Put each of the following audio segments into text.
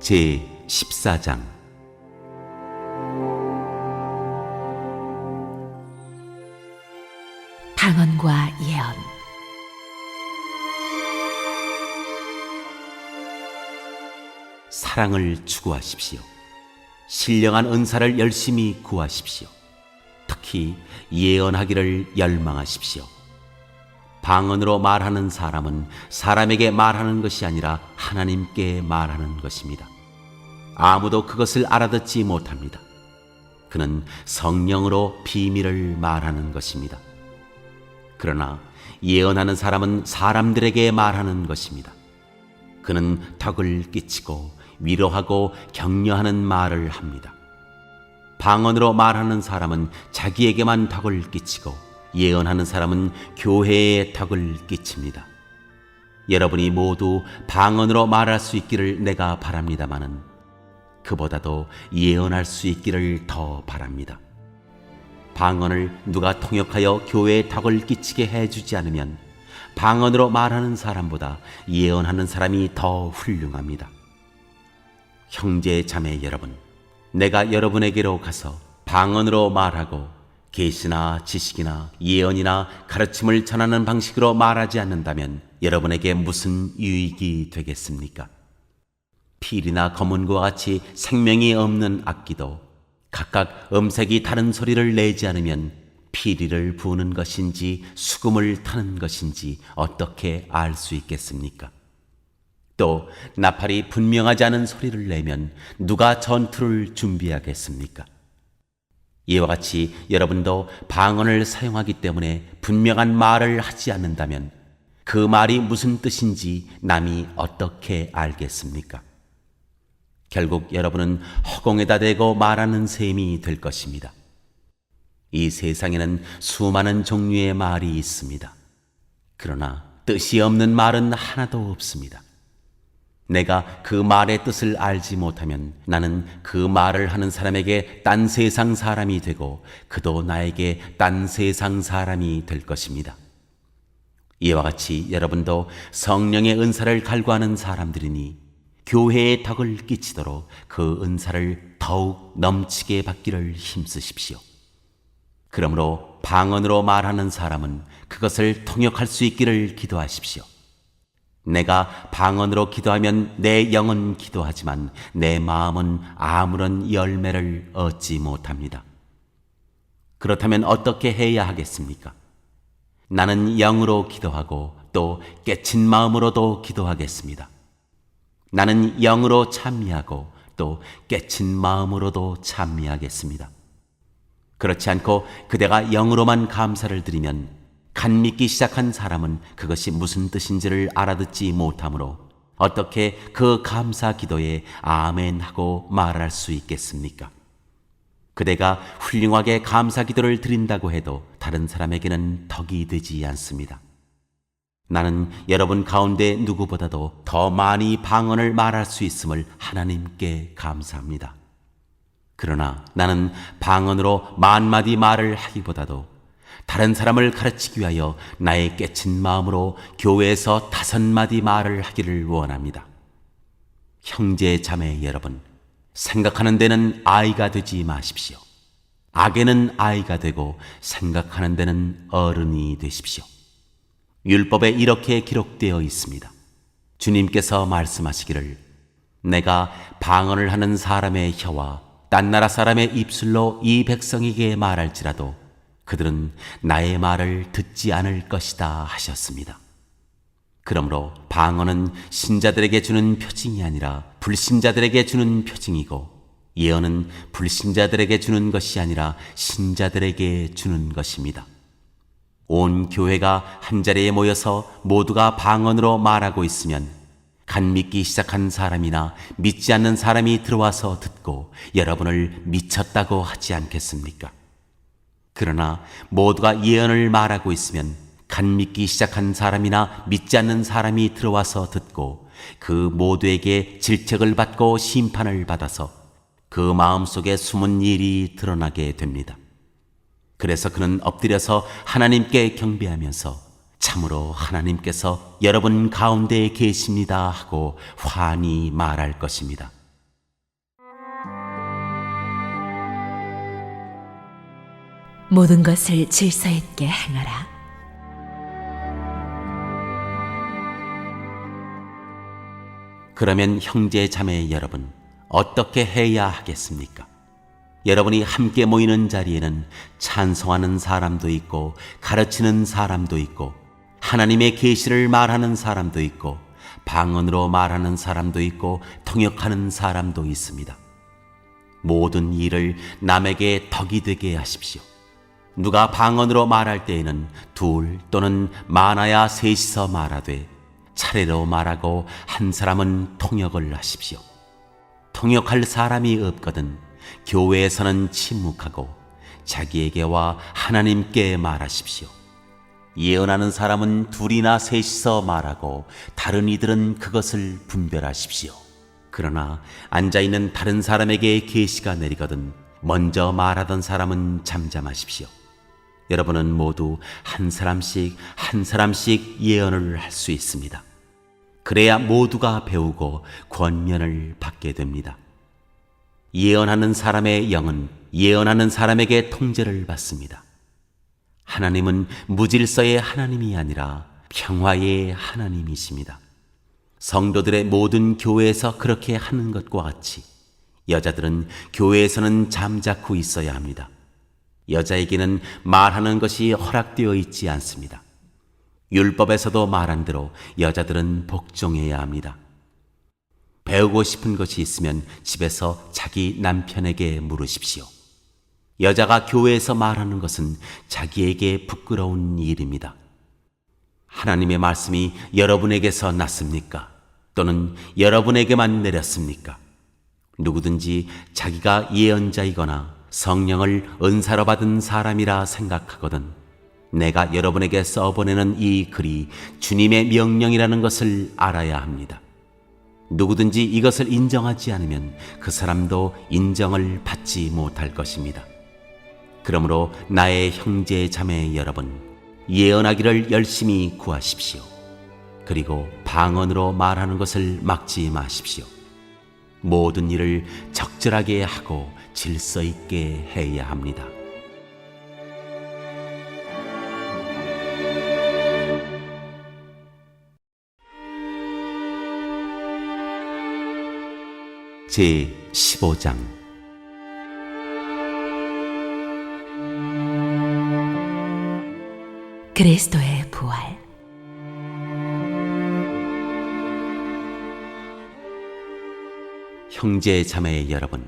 제14장. 방언과 예언. 사랑을 추구하십시오. 신령한 은사를 열심히 구하십시오. 특히 예언하기를 열망하십시오. 방언으로 말하는 사람은 사람에게 말하는 것이 아니라 하나님께 말하는 것입니다. 아무도 그것을 알아듣지 못합니다. 그는 성령으로 비밀을 말하는 것입니다. 그러나 예언하는 사람은 사람들에게 말하는 것입니다. 그는 덕을 끼치고 위로하고 격려하는 말을 합니다. 방언으로 말하는 사람은 자기에게만 덕을 끼치고 예언하는 사람은 교회에 덕을 끼칩니다. 여러분이 모두 방언으로 말할 수 있기를 내가 바랍니다마는 그보다도 예언할 수 있기를 더 바랍니다. 방언을 누가 통역하여 교회에 덕을 끼치게 해주지 않으면 방언으로 말하는 사람보다 예언하는 사람이 더 훌륭합니다. 형제 자매 여러분, 내가 여러분에게로 가서 방언으로 말하고 계시나 지식이나 예언이나 가르침을 전하는 방식으로 말하지 않는다면 여러분에게 무슨 유익이 되겠습니까? 필이나 검은과 같이 생명이 없는 악기도 각각 음색이 다른 소리를 내지 않으면 피리를 부는 것인지 수금을 타는 것인지 어떻게 알 수 있겠습니까? 또 나팔이 분명하지 않은 소리를 내면 누가 전투를 준비하겠습니까? 이와 같이 여러분도 방언을 사용하기 때문에 분명한 말을 하지 않는다면 그 말이 무슨 뜻인지 남이 어떻게 알겠습니까? 결국 여러분은 허공에다 대고 말하는 셈이 될 것입니다. 이 세상에는 수많은 종류의 말이 있습니다. 그러나 뜻이 없는 말은 하나도 없습니다. 내가 그 말의 뜻을 알지 못하면 나는 그 말을 하는 사람에게 딴 세상 사람이 되고 그도 나에게 딴 세상 사람이 될 것입니다. 이와 같이 여러분도 성령의 은사를 갈구하는 사람들이니 교회에 덕을 끼치도록 그 은사를 더욱 넘치게 받기를 힘쓰십시오. 그러므로 방언으로 말하는 사람은 그것을 통역할 수 있기를 기도하십시오. 내가 방언으로 기도하면 내 영은 기도하지만 내 마음은 아무런 열매를 얻지 못합니다. 그렇다면 어떻게 해야 하겠습니까? 나는 영으로 기도하고 또 깨친 마음으로도 기도하겠습니다. 나는 영으로 찬미하고 또 깨친 마음으로도 찬미하겠습니다. 그렇지 않고 그대가 영으로만 감사를 드리면 간 믿기 시작한 사람은 그것이 무슨 뜻인지를 알아듣지 못하므로 어떻게 그 감사 기도에 아멘 하고 말할 수 있겠습니까? 그대가 훌륭하게 감사 기도를 드린다고 해도 다른 사람에게는 덕이 되지 않습니다. 나는 여러분 가운데 누구보다도 더 많이 방언을 말할 수 있음을 하나님께 감사합니다. 그러나 나는 방언으로 만마디 말을 하기보다도 다른 사람을 가르치기 위하여 나의 깨친 마음으로 교회에서 5마디 말을 하기를 원합니다. 형제 자매 여러분, 생각하는 데는 아이가 되지 마십시오. 악에는 아이가 되고 생각하는 데는 어른이 되십시오. 율법에 이렇게 기록되어 있습니다. 주님께서 말씀하시기를 내가 방언을 하는 사람의 혀와 딴 나라 사람의 입술로 이 백성에게 말할지라도 그들은 나의 말을 듣지 않을 것이다 하셨습니다. 그러므로 방언은 신자들에게 주는 표징이 아니라 불신자들에게 주는 표징이고 예언은 불신자들에게 주는 것이 아니라 신자들에게 주는 것입니다. 온 교회가 한자리에 모여서 모두가 방언으로 말하고 있으면 간 믿기 시작한 사람이나 믿지 않는 사람이 들어와서 듣고 여러분을 미쳤다고 하지 않겠습니까? 그러나 모두가 예언을 말하고 있으면 간 믿기 시작한 사람이나 믿지 않는 사람이 들어와서 듣고 그 모두에게 질책을 받고 심판을 받아서 그 마음속에 숨은 일이 드러나게 됩니다. 그래서 그는 엎드려서 하나님께 경배하면서 참으로 하나님께서 여러분 가운데에 계십니다 하고 환히 말할 것입니다. 모든 것을 질서 있게 행하라. 그러면 형제 자매 여러분, 어떻게 해야 하겠습니까? 여러분이 함께 모이는 자리에는 찬송하는 사람도 있고 가르치는 사람도 있고 하나님의 계시를 말하는 사람도 있고 방언으로 말하는 사람도 있고 통역하는 사람도 있습니다. 모든 일을 남에게 덕이 되게 하십시오. 누가 방언으로 말할 때에는 둘 또는 많아야 셋이서 말하되 차례로 말하고 한 사람은 통역을 하십시오. 통역할 사람이 없거든 교회에서는 침묵하고 자기에게와 하나님께 말하십시오. 예언하는 사람은 둘이나 셋이서 말하고 다른 이들은 그것을 분별하십시오. 그러나 앉아있는 다른 사람에게 계시가 내리거든 먼저 말하던 사람은 잠잠하십시오. 여러분은 모두 한 사람씩 예언을 할 수 있습니다. 그래야 모두가 배우고 권면을 받게 됩니다. 예언하는 사람의 영은 예언하는 사람에게 통제를 받습니다. 하나님은 무질서의 하나님이 아니라 평화의 하나님이십니다. 성도들의 모든 교회에서 그렇게 하는 것과 같이 여자들은 교회에서는 잠자코 있어야 합니다. 여자에게는 말하는 것이 허락되어 있지 않습니다. 율법에서도 말한 대로 여자들은 복종해야 합니다. 배우고 싶은 것이 있으면 집에서 자기 남편에게 물으십시오. 여자가 교회에서 말하는 것은 자기에게 부끄러운 일입니다. 하나님의 말씀이 여러분에게서 났습니까? 또는 여러분에게만 내렸습니까? 누구든지 자기가 예언자이거나 성령을 은사로 받은 사람이라 생각하거든 내가 여러분에게 써보내는 이 글이 주님의 명령이라는 것을 알아야 합니다. 누구든지 이것을 인정하지 않으면 그 사람도 인정을 받지 못할 것입니다. 그러므로 나의 형제 자매 여러분, 예언하기를 열심히 구하십시오. 그리고 방언으로 말하는 것을 막지 마십시오. 모든 일을 적절하게 하고 질서 있게 해야 합니다. 제 15장 그리스도의 부활. 형제 자매 여러분,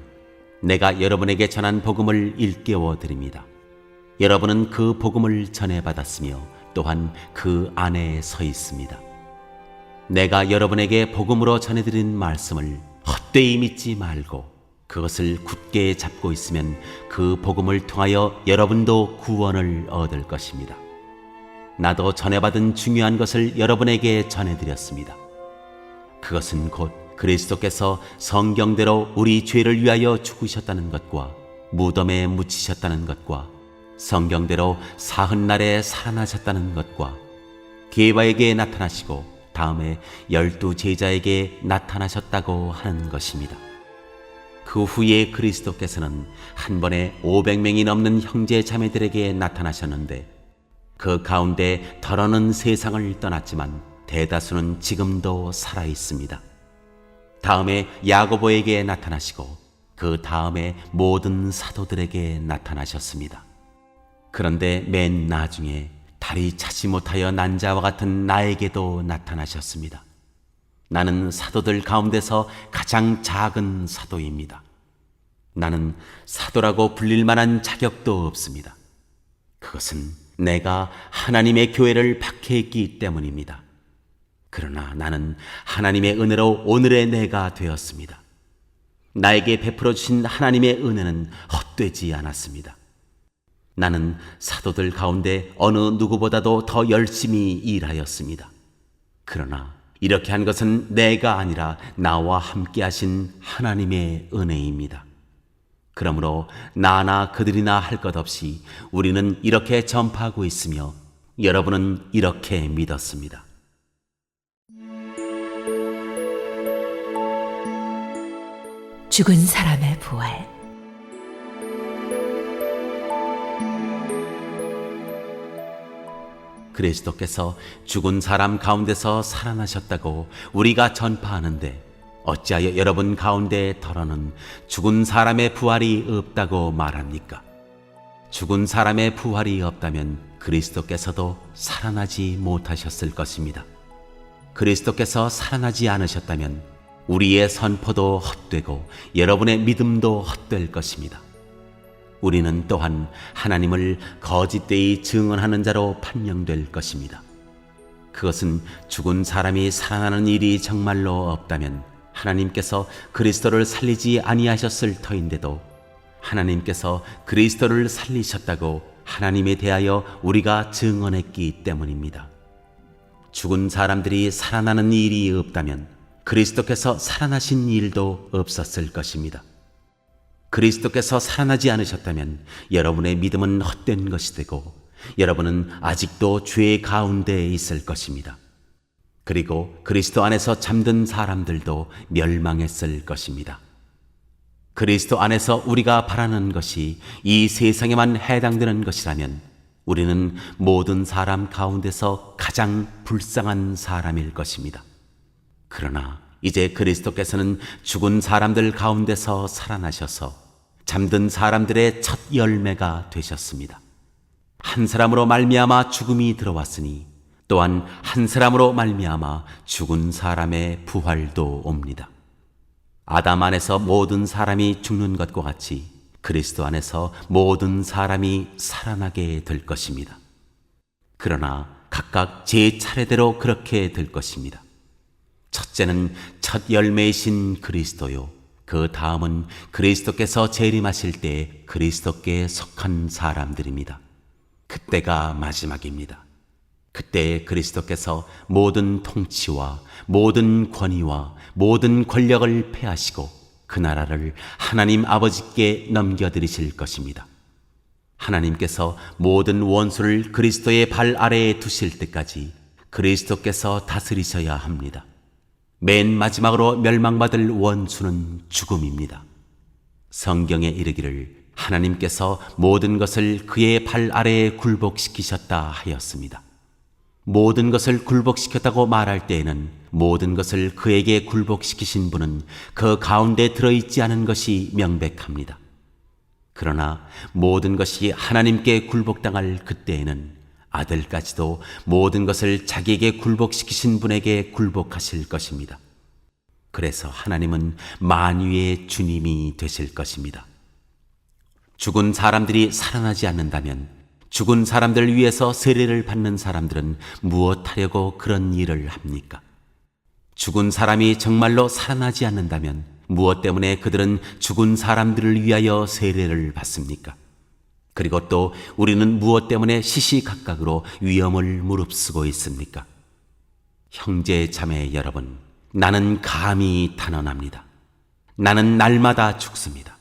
내가 여러분에게 전한 복음을 일깨워 드립니다. 여러분은 그 복음을 전해받았으며 또한 그 안에 서 있습니다. 내가 여러분에게 복음으로 전해드린 말씀을 헛되이 믿지 말고 그것을 굳게 잡고 있으면 그 복음을 통하여 여러분도 구원을 얻을 것입니다. 나도 전해받은 중요한 것을 여러분에게 전해드렸습니다. 그것은 곧 그리스도께서 성경대로 우리 죄를 위하여 죽으셨다는 것과 무덤에 묻히셨다는 것과 성경대로 사흔날에 살아나셨다는 것과 게바에게 나타나시고 다음에 12 제자에게 나타나셨다고 하는 것입니다. 그 후에 그리스도께서는 한 번에 500명이 넘는 형제 자매들에게 나타나셨는데 그 가운데 덜어는 세상을 떠났지만 대다수는 지금도 살아 있습니다. 다음에 야고보에게 나타나시고 그 다음에 모든 사도들에게 나타나셨습니다. 그런데 맨 나중에 다리 차지 못하여 난 자와 같은 나에게도 나타나셨습니다. 나는 사도들 가운데서 가장 작은 사도입니다. 나는 사도라고 불릴 만한 자격도 없습니다. 그것은 내가 하나님의 교회를 박해했기 때문입니다. 그러나 나는 하나님의 은혜로 오늘의 내가 되었습니다. 나에게 베풀어 주신 하나님의 은혜는 헛되지 않았습니다. 나는 사도들 가운데 어느 누구보다도 더 열심히 일하였습니다. 그러나 이렇게 한 것은 내가 아니라 나와 함께 하신 하나님의 은혜입니다. 그러므로 나나 그들이나 할 것 없이 우리는 이렇게 전파하고 있으며 여러분은 이렇게 믿었습니다. 죽은 사람의 부활. 그리스도께서 죽은 사람 가운데서 살아나셨다고 우리가 전파하는데 어찌하여 여러분 가운데 더러는 죽은 사람의 부활이 없다고 말합니까? 죽은 사람의 부활이 없다면 그리스도께서도 살아나지 못하셨을 것입니다. 그리스도께서 살아나지 않으셨다면 우리의 선포도 헛되고 여러분의 믿음도 헛될 것입니다. 우리는 또한 하나님을 거짓되이 증언하는 자로 판명될 것입니다. 그것은 죽은 사람이 살아나는 일이 정말로 없다면 하나님께서 그리스도를 살리지 아니하셨을 터인데도 하나님께서 그리스도를 살리셨다고 하나님에 대하여 우리가 증언했기 때문입니다. 죽은 사람들이 살아나는 일이 없다면 그리스도께서 살아나신 일도 없었을 것입니다. 그리스도께서 살아나지 않으셨다면 여러분의 믿음은 헛된 것이 되고 여러분은 아직도 죄 가운데 있을 것입니다. 그리고 그리스도 안에서 잠든 사람들도 멸망했을 것입니다. 그리스도 안에서 우리가 바라는 것이 이 세상에만 해당되는 것이라면 우리는 모든 사람 가운데서 가장 불쌍한 사람일 것입니다. 그러나 이제 그리스도께서는 죽은 사람들 가운데서 살아나셔서 잠든 사람들의 첫 열매가 되셨습니다. 한 사람으로 말미암아 죽음이 들어왔으니 또한 한 사람으로 말미암아 죽은 사람의 부활도 옵니다. 아담 안에서 모든 사람이 죽는 것과 같이 그리스도 안에서 모든 사람이 살아나게 될 것입니다. 그러나 각각 제 차례대로 그렇게 될 것입니다. 첫째는 첫 열매이신 그리스도요. 그 다음은 그리스도께서 재림하실 때 그리스도께 속한 사람들입니다. 그때가 마지막입니다. 그때 그리스도께서 모든 통치와 모든 권위와 모든 권력을 패하시고 그 나라를 하나님 아버지께 넘겨드리실 것입니다. 하나님께서 모든 원수를 그리스도의 발 아래에 두실 때까지 그리스도께서 다스리셔야 합니다. 맨 마지막으로 멸망받을 원수는 죽음입니다. 성경에 이르기를 하나님께서 모든 것을 그의 발 아래에 굴복시키셨다 하였습니다. 모든 것을 굴복시켰다고 말할 때에는 모든 것을 그에게 굴복시키신 분은 그 가운데 들어있지 않은 것이 명백합니다. 그러나 모든 것이 하나님께 굴복당할 그때에는 아들까지도 모든 것을 자기에게 굴복시키신 분에게 굴복하실 것입니다. 그래서 하나님은 만유의 주님이 되실 것입니다. 죽은 사람들이 살아나지 않는다면 죽은 사람들을 위해서 세례를 받는 사람들은 무엇하려고 그런 일을 합니까? 죽은 사람이 정말로 살아나지 않는다면 무엇 때문에 그들은 죽은 사람들을 위하여 세례를 받습니까? 그리고 또 우리는 무엇 때문에 시시각각으로 위험을 무릅쓰고 있습니까? 형제 자매 여러분, 나는 감히 단언합니다. 나는 날마다 죽습니다.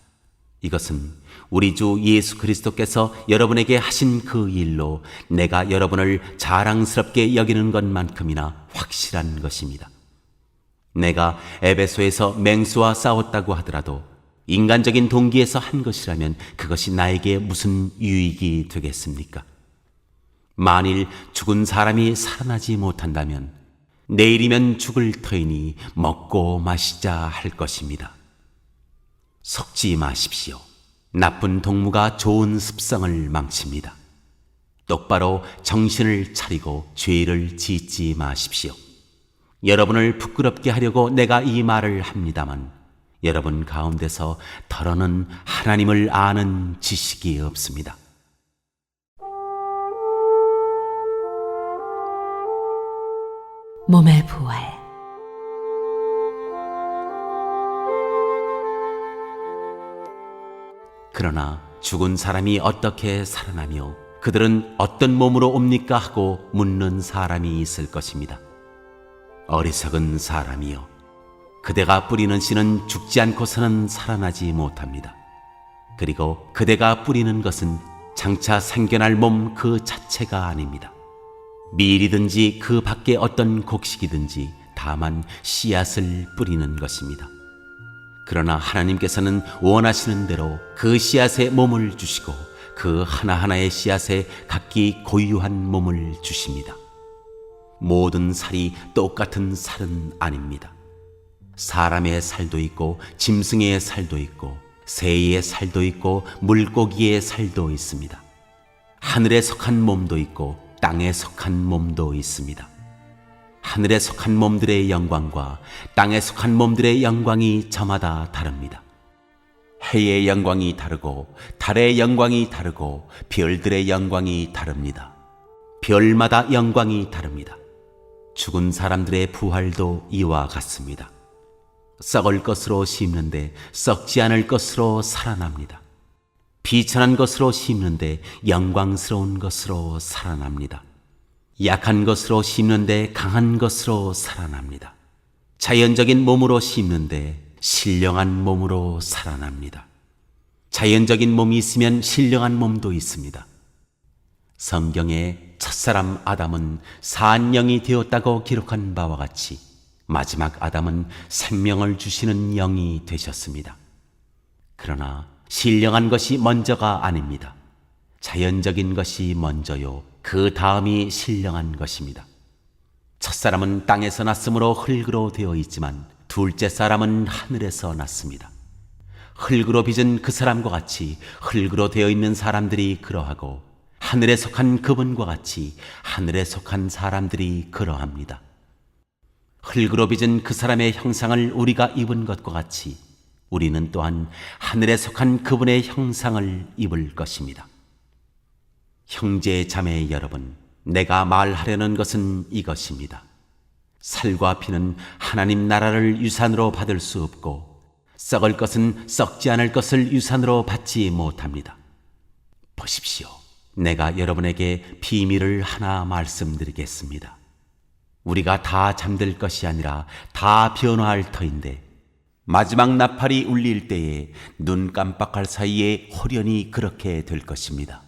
이것은 우리 주 예수 그리스도께서 여러분에게 하신 그 일로 내가 여러분을 자랑스럽게 여기는 것만큼이나 확실한 것입니다. 내가 에베소에서 맹수와 싸웠다고 하더라도 인간적인 동기에서 한 것이라면 그것이 나에게 무슨 유익이 되겠습니까? 만일 죽은 사람이 살아나지 못한다면 내일이면 죽을 터이니 먹고 마시자 할 것입니다. 속지 마십시오. 나쁜 동무가 좋은 습성을 망칩니다. 똑바로 정신을 차리고 죄를 짓지 마십시오. 여러분을 부끄럽게 하려고 내가 이 말을 합니다만 여러분 가운데서 더러는 하나님을 아는 지식이 없습니다. 몸의 부활. 그러나 죽은 사람이 어떻게 살아나며 그들은 어떤 몸으로 옵니까 하고 묻는 사람이 있을 것입니다. 어리석은 사람이여, 그대가 뿌리는 씨는 죽지 않고서는 살아나지 못합니다. 그리고 그대가 뿌리는 것은 장차 생겨날 몸 그 자체가 아닙니다. 밀이든지 그 밖에 어떤 곡식이든지 다만 씨앗을 뿌리는 것입니다. 그러나 하나님께서는 원하시는 대로 그 씨앗에 몸을 주시고 그 하나하나의 씨앗에 각기 고유한 몸을 주십니다. 모든 살이 똑같은 살은 아닙니다. 사람의 살도 있고 짐승의 살도 있고 새의 살도 있고 물고기의 살도 있습니다. 하늘에 속한 몸도 있고 땅에 속한 몸도 있습니다. 하늘에 속한 몸들의 영광과 땅에 속한 몸들의 영광이 저마다 다릅니다. 해의 영광이 다르고 달의 영광이 다르고 별들의 영광이 다릅니다. 별마다 영광이 다릅니다. 죽은 사람들의 부활도 이와 같습니다. 썩을 것으로 심는데 썩지 않을 것으로 살아납니다. 비천한 것으로 심는데 영광스러운 것으로 살아납니다. 약한 것으로 심는데 강한 것으로 살아납니다. 자연적인 몸으로 심는데 신령한 몸으로 살아납니다. 자연적인 몸이 있으면 신령한 몸도 있습니다. 성경에 첫사람 아담은 산 영이 되었다고 기록한 바와 같이 마지막 아담은 생명을 주시는 영이 되셨습니다. 그러나 신령한 것이 먼저가 아닙니다. 자연적인 것이 먼저요, 그 다음이 신령한 것입니다. 첫사람은 땅에서 났으므로 흙으로 되어 있지만 둘째 사람은 하늘에서 났습니다. 흙으로 빚은 그 사람과 같이 흙으로 되어 있는 사람들이 그러하고 하늘에 속한 그분과 같이 하늘에 속한 사람들이 그러합니다. 흙으로 빚은 그 사람의 형상을 우리가 입은 것과 같이 우리는 또한 하늘에 속한 그분의 형상을 입을 것입니다. 형제 자매 여러분, 내가 말하려는 것은 이것입니다. 살과 피는 하나님 나라를 유산으로 받을 수 없고 썩을 것은 썩지 않을 것을 유산으로 받지 못합니다. 보십시오. 내가 여러분에게 비밀을 하나 말씀드리겠습니다. 우리가 다 잠들 것이 아니라 다 변화할 터인데 마지막 나팔이 울릴 때에 눈 깜빡할 사이에 홀연히 그렇게 될 것입니다.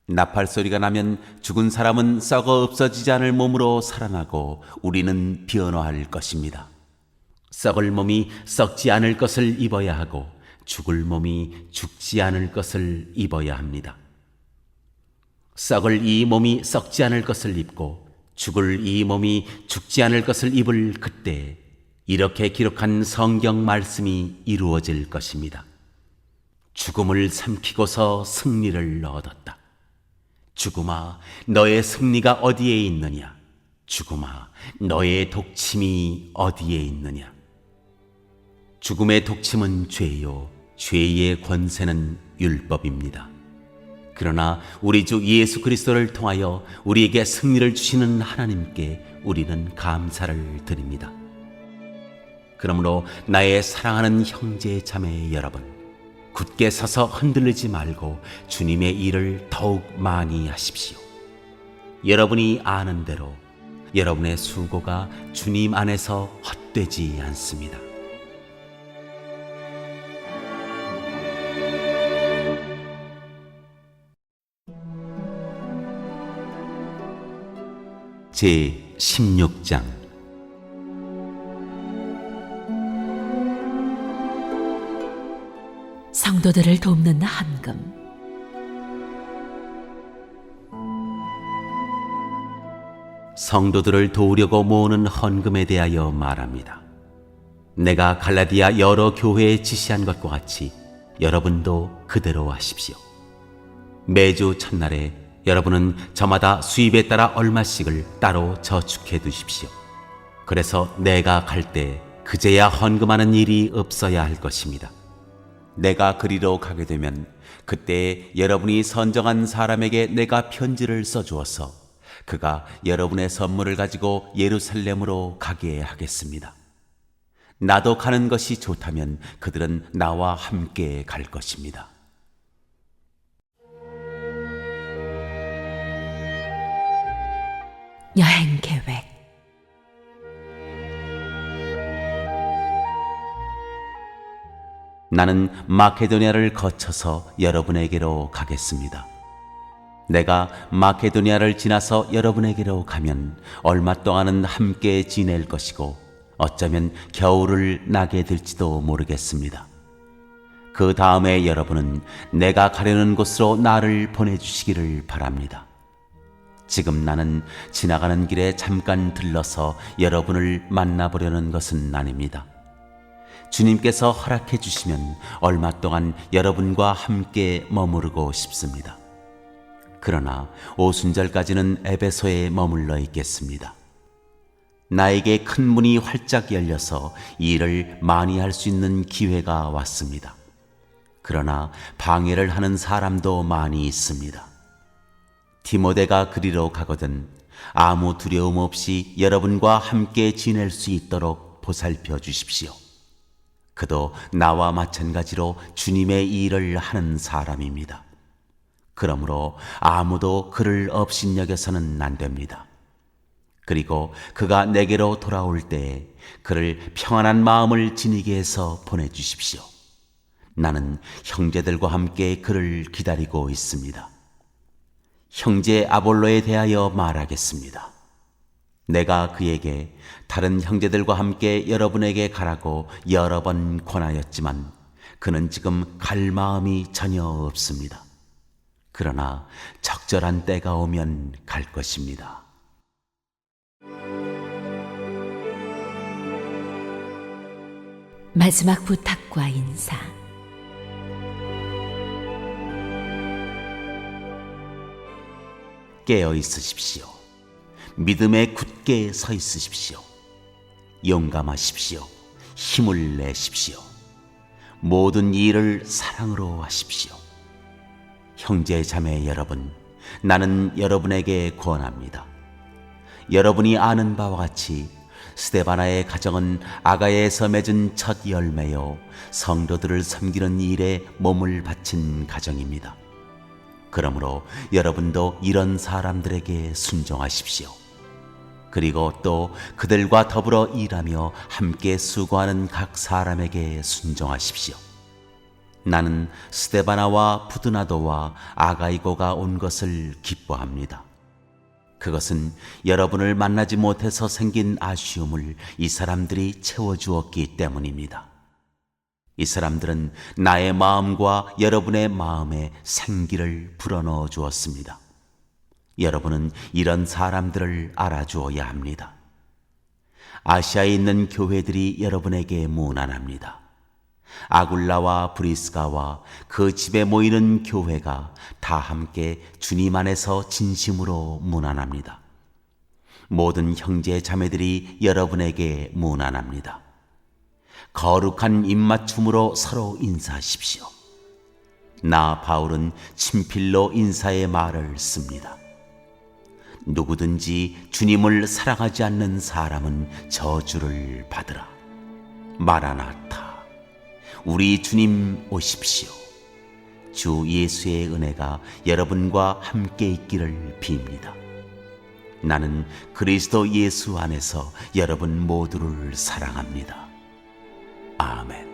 나팔 소리가 나면 죽은 사람은 썩어 없어지지 않을 몸으로 살아나고 우리는 변화할 것입니다. 썩을 몸이 썩지 않을 것을 입어야 하고 죽을 몸이 죽지 않을 것을 입어야 합니다. 썩을 이 몸이 썩지 않을 것을 입고 죽을 이 몸이 죽지 않을 것을 입을 그때 이렇게 기록한 성경 말씀이 이루어질 것입니다. 죽음을 삼키고서 승리를 얻었다. 죽음아, 너의 승리가 어디에 있느냐? 죽음아, 너의 독침이 어디에 있느냐? 죽음의 독침은 죄요, 죄의 권세는 율법입니다. 그러나 우리 주 예수 그리스도를 통하여 우리에게 승리를 주시는 하나님께 우리는 감사를 드립니다. 그러므로 나의 사랑하는 형제 자매 여러분, 굳게 서서 흔들리지 말고 주님의 일을 더욱 많이 하십시오. 여러분이 아는 대로 여러분의 수고가 주님 안에서 헛되지 않습니다. 제 16장 성도들을 돕는 헌금. 성도들을 도우려고 모으는 헌금에 대하여 말합니다. 내가 갈라디아 여러 교회에 지시한 것과 같이 여러분도 그대로 하십시오. 매주 첫날에 여러분은 저마다 수입에 따라 얼마씩을 따로 저축해 두십시오. 그래서 내가 갈 때 그제야 헌금하는 일이 없어야 할 것입니다. 내가 그리로 가게 되면 그때 여러분이 선정한 사람에게 내가 편지를 써주어서 그가 여러분의 선물을 가지고 예루살렘으로 가게 하겠습니다. 나도 가는 것이 좋다면 그들은 나와 함께 갈 것입니다. 여행 계획. 나는 마케도니아를 거쳐서 여러분에게로 가겠습니다. 내가 마케도니아를 지나서 여러분에게로 가면 얼마 동안은 함께 지낼 것이고 어쩌면 겨울을 나게 될지도 모르겠습니다. 그 다음에 여러분은 내가 가려는 곳으로 나를 보내주시기를 바랍니다. 지금 나는 지나가는 길에 잠깐 들러서 여러분을 만나보려는 것은 아닙니다. 주님께서 허락해 주시면 얼마 동안 여러분과 함께 머무르고 싶습니다. 그러나 오순절까지는 에베소에 머물러 있겠습니다. 나에게 큰 문이 활짝 열려서 이 일을 많이 할 수 있는 기회가 왔습니다. 그러나 방해를 하는 사람도 많이 있습니다. 디모데가 그리로 가거든 아무 두려움 없이 여러분과 함께 지낼 수 있도록 보살펴 주십시오. 그도 나와 마찬가지로 주님의 일을 하는 사람입니다. 그러므로 아무도 그를 업신여겨서는 안 됩니다. 그리고 그가 내게로 돌아올 때에 그를 평안한 마음을 지니게 해서 보내주십시오. 나는 형제들과 함께 그를 기다리고 있습니다. 형제 아볼로에 대하여 말하겠습니다. 내가 그에게 다른 형제들과 함께 여러분에게 가라고 여러 번 권하였지만 그는 지금 갈 마음이 전혀 없습니다. 그러나 적절한 때가 오면 갈 것입니다. 마지막 부탁과 인사. 깨어 있으십시오. 믿음에 굳게 서 있으십시오. 용감하십시오. 힘을 내십시오. 모든 일을 사랑으로 하십시오. 형제 자매 여러분, 나는 여러분에게 권합니다. 여러분이 아는 바와 같이 스데바나의 가정은 아가야에서 맺은 첫 열매요 성도들을 섬기는 일에 몸을 바친 가정입니다. 그러므로 여러분도 이런 사람들에게 순종하십시오. 그리고 또 그들과 더불어 일하며 함께 수고하는 각 사람에게 순종하십시오. 나는 스데바나와 부드나도와 아가이고가 온 것을 기뻐합니다. 그것은 여러분을 만나지 못해서 생긴 아쉬움을 이 사람들이 채워주었기 때문입니다. 이 사람들은 나의 마음과 여러분의 마음에 생기를 불어넣어 주었습니다. 여러분은 이런 사람들을 알아주어야 합니다. 아시아에 있는 교회들이 여러분에게 문안합니다. 아굴라와 브리스가와 그 집에 모이는 교회가 다 함께 주님 안에서 진심으로 문안합니다. 모든 형제 자매들이 여러분에게 문안합니다. 거룩한 입맞춤으로 서로 인사하십시오. 나 바울은 친필로 인사의 말을 씁니다. 누구든지 주님을 사랑하지 않는 사람은 저주를 받으라. 마라나타. 우리 주님 오십시오. 주 예수의 은혜가 여러분과 함께 있기를 빕니다. 나는 그리스도 예수 안에서 여러분 모두를 사랑합니다. 아멘.